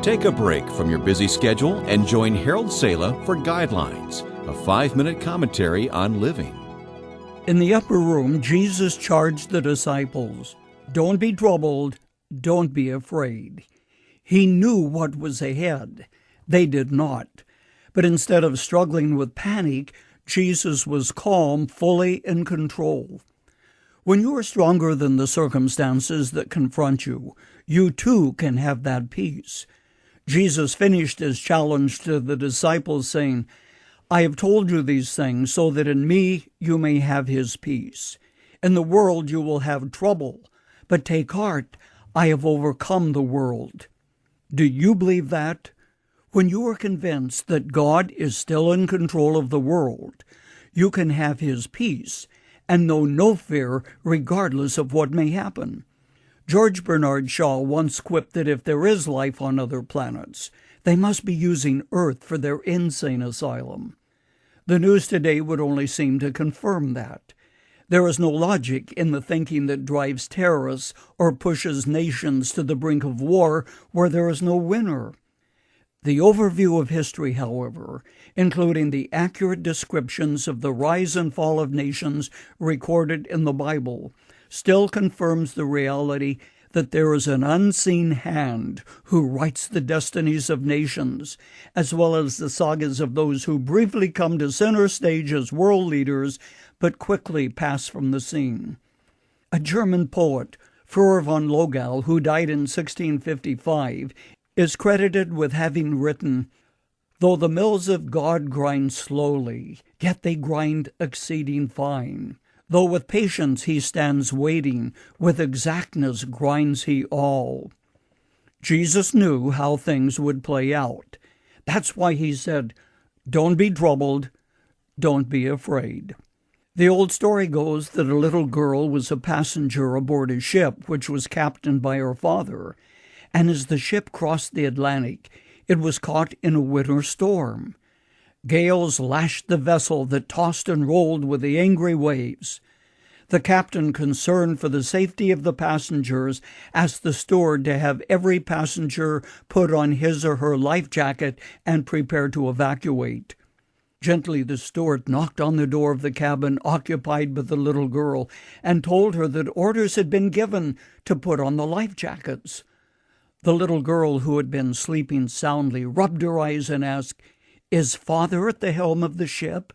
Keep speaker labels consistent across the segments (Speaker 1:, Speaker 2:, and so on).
Speaker 1: Take a break from your busy schedule and join Harold Sala for Guidelines, a 5-minute commentary on living.
Speaker 2: In the upper room, Jesus charged the disciples, "Don't be troubled, don't be afraid." He knew what was ahead. They did not. But instead of struggling with panic, Jesus was calm, fully in control. When you are stronger than the circumstances that confront you, you too can have that peace. Jesus finished his challenge to the disciples saying, "I have told you these things so that in me you may have his peace. In the world you will have trouble, but take heart, I have overcome the world." Do you believe that? When you are convinced that God is still in control of the world, you can have his peace and know no fear regardless of what may happen. George Bernard Shaw once quipped that if there is life on other planets, they must be using Earth for their insane asylum. The news today would only seem to confirm that. There is no logic in the thinking that drives terrorists or pushes nations to the brink of war where there is no winner. The overview of history, however, including the accurate descriptions of the rise and fall of nations recorded in the Bible, still confirms the reality that there is an unseen hand who writes the destinies of nations, as well as the sagas of those who briefly come to center stage as world leaders, but quickly pass from the scene. A German poet, Führer von Logau, who died in 1655, is credited with having written, "Though the mills of God grind slowly, yet they grind exceeding fine. Though with patience he stands waiting, with exactness grinds he all." Jesus knew how things would play out. That's why he said, "Don't be troubled, don't be afraid." The old story goes that a little girl was a passenger aboard a ship which was captained by her father, and as the ship crossed the Atlantic, it was caught in a winter storm. Gales lashed the vessel that tossed and rolled with the angry waves. The captain, concerned for the safety of the passengers, asked the steward to have every passenger put on his or her life jacket and prepare to evacuate. Gently the steward knocked on the door of the cabin occupied by the little girl and told her that orders had been given to put on the life jackets. The little girl, who had been sleeping soundly, rubbed her eyes and asked, "Is father at the helm of the ship?"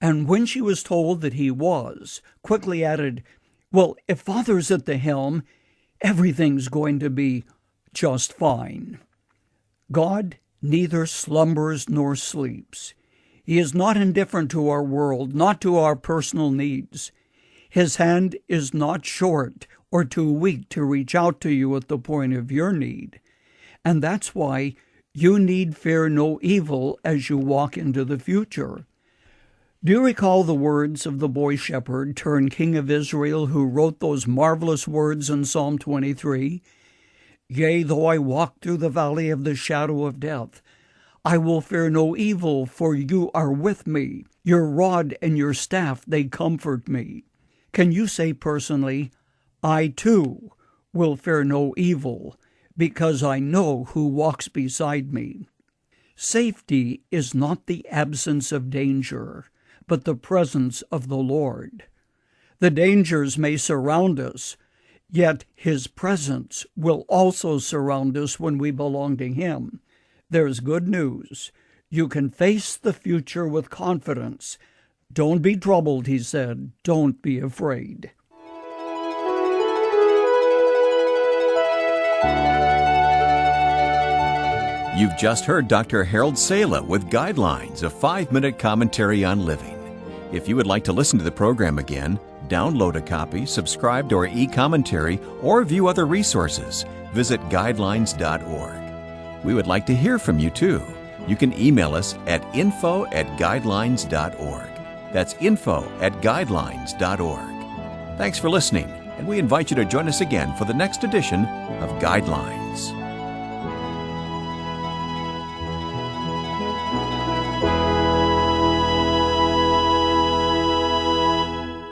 Speaker 2: And when she was told that he was, quickly added, "Well, if father's at the helm, everything's going to be just fine." God neither slumbers nor sleeps. He is not indifferent to our world, not to our personal needs. His hand is not short or too weak to reach out to you at the point of your need. And that's why you need fear no evil as you walk into the future. Do you recall the words of the boy shepherd turned king of Israel who wrote those marvelous words in Psalm 23? "Yea, though I walk through the valley of the shadow of death, I will fear no evil, for you are with me. Your rod and your staff, they comfort me." Can you say personally, "I too will fear no evil, because I know who walks beside me"? Safety is not the absence of danger, but the presence of the Lord. The dangers may surround us, yet his presence will also surround us when we belong to him. There's good news. You can face the future with confidence. "Don't be troubled," he said. "Don't be afraid."
Speaker 1: You've just heard Dr. Harold Sala with Guidelines, a 5-minute commentary on living. If you would like to listen to the program again, download a copy, subscribe to our e-commentary, or view other resources, visit guidelines.org. We would like to hear from you too. You can email us at info@guidelines.org. That's info@guidelines.org. Thanks for listening, and we invite you to join us again for the next edition of Guidelines.